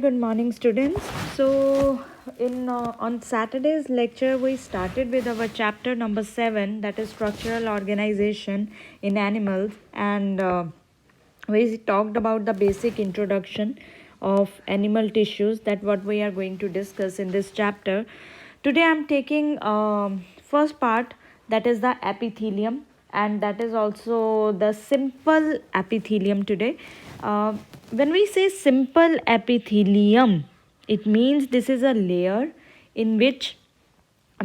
Good morning, students. So, in on Saturday's lecture, we started with our chapter number 7, that is structural organization in animals, and we talked about the basic introduction of animal tissues. That what we are going to discuss in this chapter. Today, I'm taking first part, that is the epithelium, and that is also the simple epithelium today. Uh, when we say simple epithelium, it means this is a layer in which,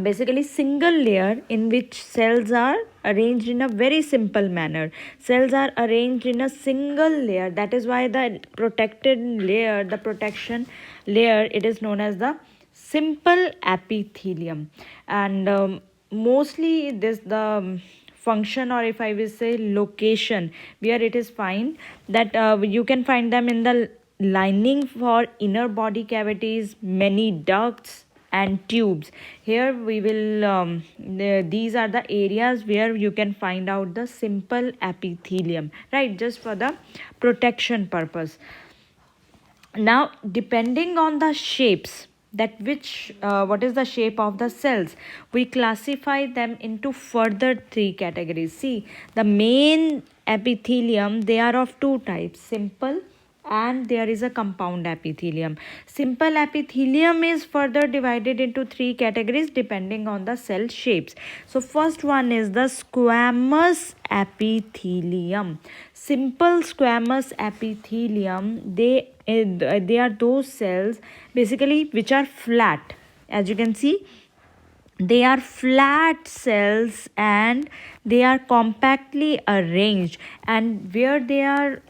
basically single layer in which cells are arranged in a very simple manner. Cells are arranged in a single layer. That is why the protected layer, the protection layer, it is known as the simple epithelium. And mostly this the function, or if I will say location, where it is found, that you can find them in the lining for inner body cavities, many ducts and tubes. Here we will these are the areas where you can find out the simple epithelium, right, just for the protection purpose. Now, depending on the shapes, that which what is the shape of the cells, we classify them into further three categories. See, the main epithelium, they are of two types: simple, and there is a compound epithelium. Simple epithelium is further divided into three categories depending on the cell shapes. So first one is the squamous epithelium. Simple squamous epithelium, they are those cells basically which are flat. As you can see, they are flat cells and they are compactly arranged, and where they are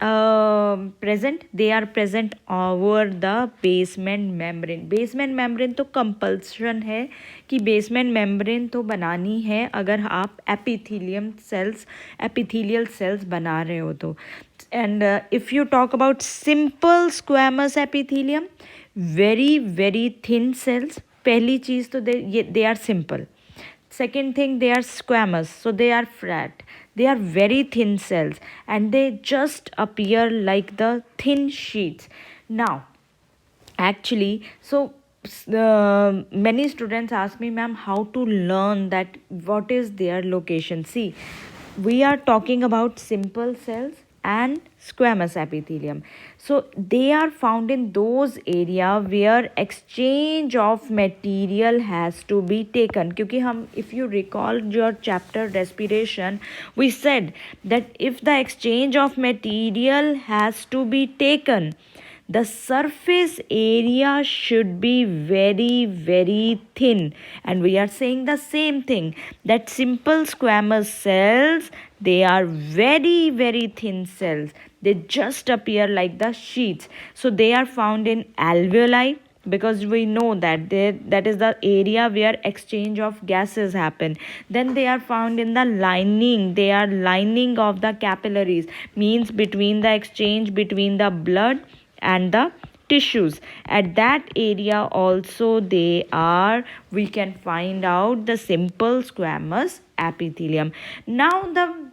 present, they are present over the basement membrane. Basement membrane तो compulsion है कि basement membrane तो बनानी है अगर आप epithelial cells बना रहे हो तो. And if you talk about simple squamous epithelium, very thin cells. पहली चीज तो they are simple. Second thing, they are squamous, so they are flat. They are very thin cells and they just appear like the thin sheets. Now, actually, so many students ask me, ma'am, how to learn that, what is their location? See, we are talking about simple cells and squamous epithelium. So they are found in those area where exchange of material has to be taken. क्योंकि हम, if you recall your chapter respiration, we said that if the exchange of material has to be taken, the surface area should be very thin. And we are saying the same thing, that simple squamous cells, they are very thin cells. They just appear like the sheets. So they are found in alveoli, because we know that that is the area where exchange of gases happen. Then they are found in the lining. They are lining of the capillaries, means between the exchange between the blood and the tissues. At that area also we can find out the simple squamous epithelium. Now the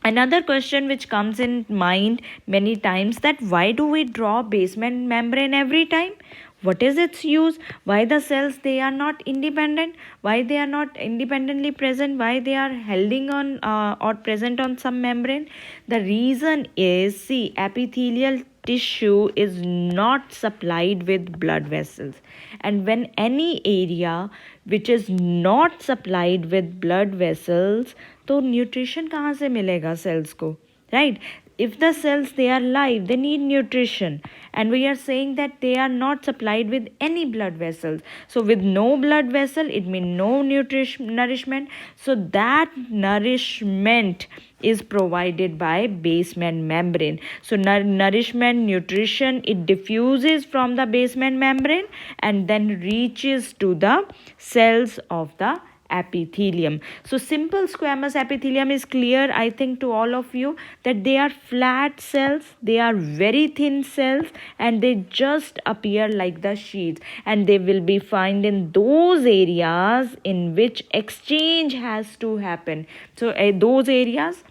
another question which comes in mind many times, that why do we draw basement membrane every time? What is its use? Why the cells, they are not independent? Why they are not independently present? Why they are holding on or present on some membrane? The reason is, see, epithelial tissue is not supplied with blood vessels, and when any area which is not supplied with blood vessels, तो nutrition कहाँ से मिलेगा sales को, right? If the cells, they are live, they need nutrition, and we are saying that they are not supplied with any blood vessels. So with no blood vessel, it means no nourishment. So that nourishment is provided by basement membrane. So nourishment, nutrition, it diffuses from the basement membrane and then reaches to the cells of the epithelium. So simple squamous epithelium is clear, I think, to all of you, that they are flat cells, they are very thin cells, and they just appear like the sheets, and they will be found in those areas in which exchange has to happen. So those areas,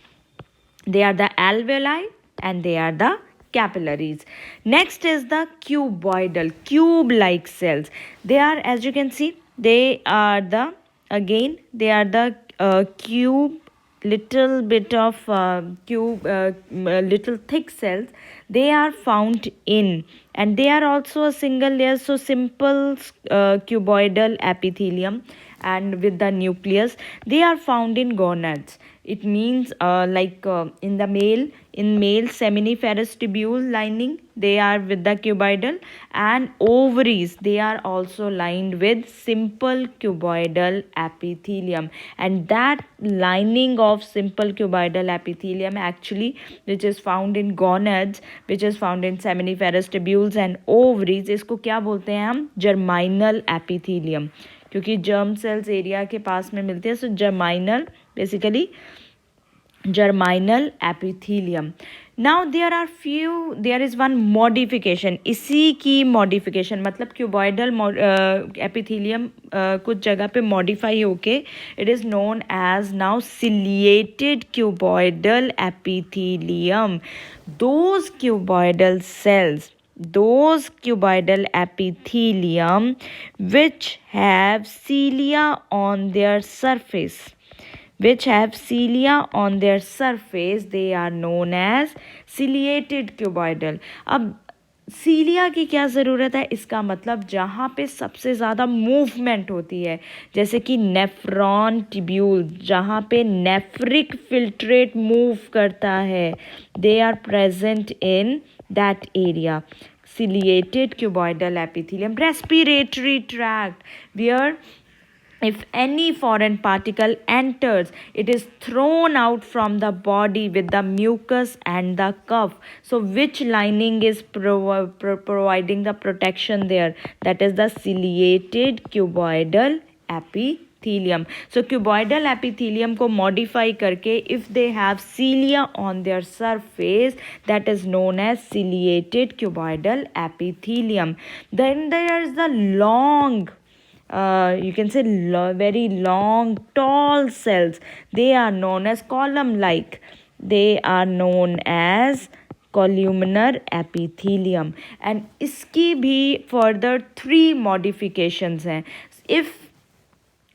they are the alveoli and they are the capillaries. Next is the cuboidal, cube-like cells. They are, as you can see, they are the, again, they are the cube, little bit of cube, little thick cells. They are found in, and they are also a single layer, so simple cuboidal epithelium and with the nucleus. They are found in gonads. It means in the male, in male seminiferous tubule lining, they are with the cuboidal, and ovaries, they are also lined with simple cuboidal epithelium. And that lining of simple cuboidal epithelium actually, which is found in gonads, which is found in seminiferous tubules and ovaries, इसको क्या बोलते हैं हम? जर्माइनल epithelium, क्योंकि germ cells area के पास में मिलते हैं, सो जर्माइनल, basically germinal epithelium. Now there is one modification, इसी की modification, मतलब cuboidal epithelium कुछ जगह पे modify होके it is known as now ciliated cuboidal epithelium. Those cuboidal cells, those cuboidal epithelium which have cilia on their surface, which have cilia on their surface, they are known as ciliated cuboidal. अब सीलिया की क्या ज़रूरत है? इसका मतलब जहाँ पे सबसे ज़्यादा मूवमेंट होती है, जैसे कि नेफ्रॉन ट्यूब्यूल, जहाँ पे नेफ्रिक फिल्ट्रेट मूव करता है, they are present in that area. Ciliated cuboidal epithelium. Respiratory tract, where if any foreign particle enters, it is thrown out from the body with the mucus and the cough. So which lining is providing the protection there? That is the ciliated cuboidal epithelium. So cuboidal epithelium को modify करके, if they have cilia on their surface, that is known as ciliated cuboidal epithelium. Then there is the long, you can say very long tall cells. They are known as column-like. They are known as columnar epithelium. And इसकी भी further 3 modifications हैं. If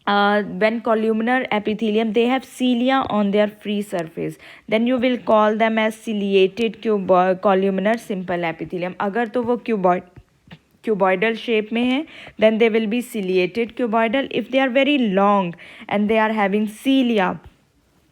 when columnar epithelium, they have cilia on their free surface, then you will call them as ciliated columnar simple epithelium. अगर तो वो cuboidal shape में है, then they will be ciliated cuboidal. If they are very long and they are having cilia,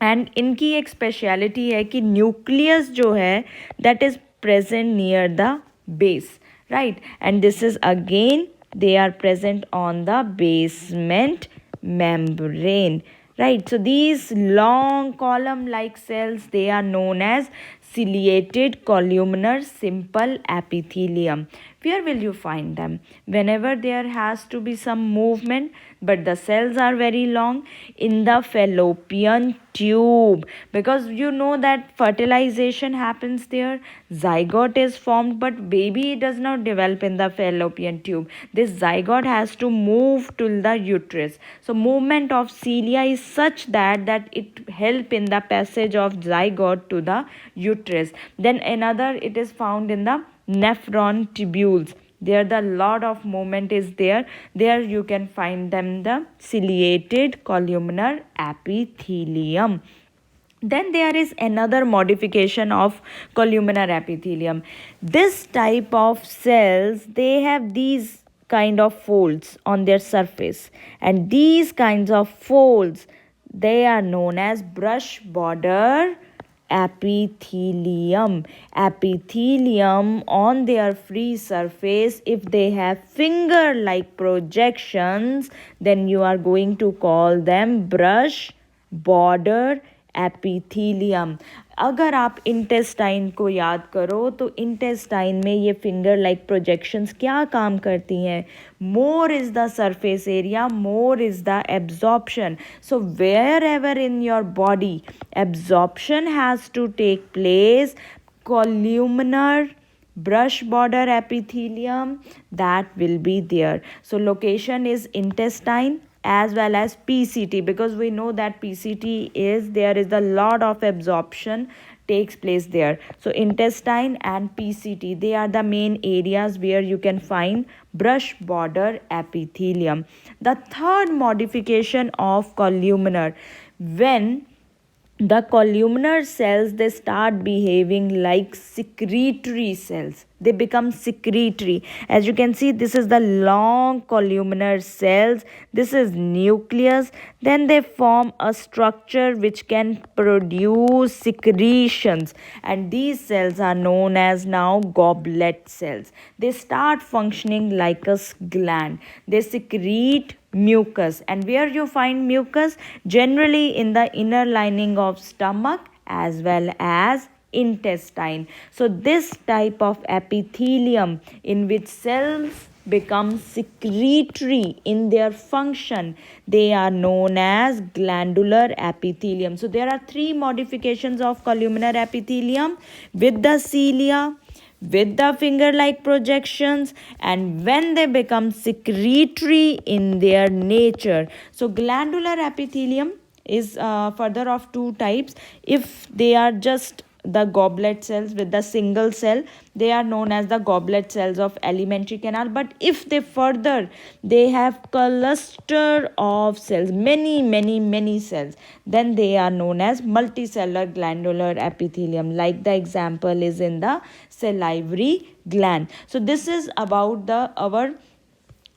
and इनकी एक speciality है कि nucleus जो है, that is present near the base, right? And this is again, they are present on the basement membrane, right? So these long column-like cells, they are known as ciliated columnar simple epithelium. Where will you find them? Whenever there has to be some movement, but the cells are very long, in the fallopian tube, because you know that fertilization happens there, zygote is formed, but baby does not develop in the fallopian tube. This zygote has to move to the uterus. So movement of cilia is such that it help in the passage of zygote to the uterus. Then another, it is found in the nephron tubules. There the lot of movement is there. There you can find them the ciliated columnar epithelium. Then there is another modification of columnar epithelium. This type of cells, they have these kind of folds on their surface, and these kinds of folds, they are known as brush border epithelium. Epithelium on their free surface, if they have finger like projections, then you are going to call them brush border epithelium. अगर आप intestine को याद करो, तो intestine में ये finger like projections क्या काम करती हैं? More is the surface area, more is the absorption. So wherever in your body absorption has to take place, columnar brush border epithelium, that will be there. So location is intestine as well as PCT, because we know that PCT is, there is a lot of absorption takes place there. So intestine and PCT, they are the main areas where you can find brush border epithelium. The third modification of columnar, when the columnar cells, they start behaving like secretory cells, they become secretory. As you can see, this is the long columnar cells, this is nucleus, then they form a structure which can produce secretions, and these cells are known as now goblet cells. They start functioning like a gland, they secrete mucus. And where you find mucus? Generally in the inner lining of stomach as well as intestine. So this type of epithelium in which cells become secretory in their function, they are known as glandular epithelium. So there are three modifications of columnar epithelium: with the cilia, with the finger like projections, and when they become secretory in their nature. So glandular epithelium is further of two types. If they are just the goblet cells with the single cell, they are known as the goblet cells of alimentary canal. But if they further, they have cluster of cells, many cells, then they are known as multicellular glandular epithelium, like the example is in the salivary gland. So this is about the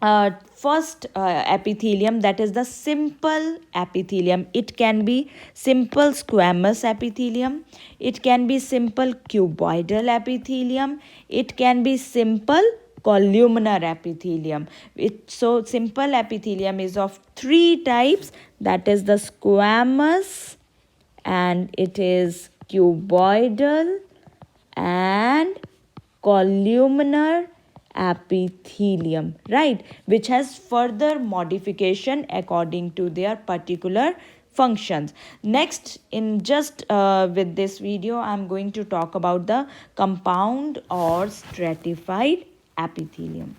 our first epithelium, that is the simple epithelium. It can be simple squamous epithelium, it can be simple cuboidal epithelium, it can be simple columnar epithelium. So simple epithelium is of three types, that is the squamous, and it is cuboidal and columnar epithelium, right, which has further modification according to their particular functions. Next, in just with this video, I'm going to talk about the compound or stratified epithelium.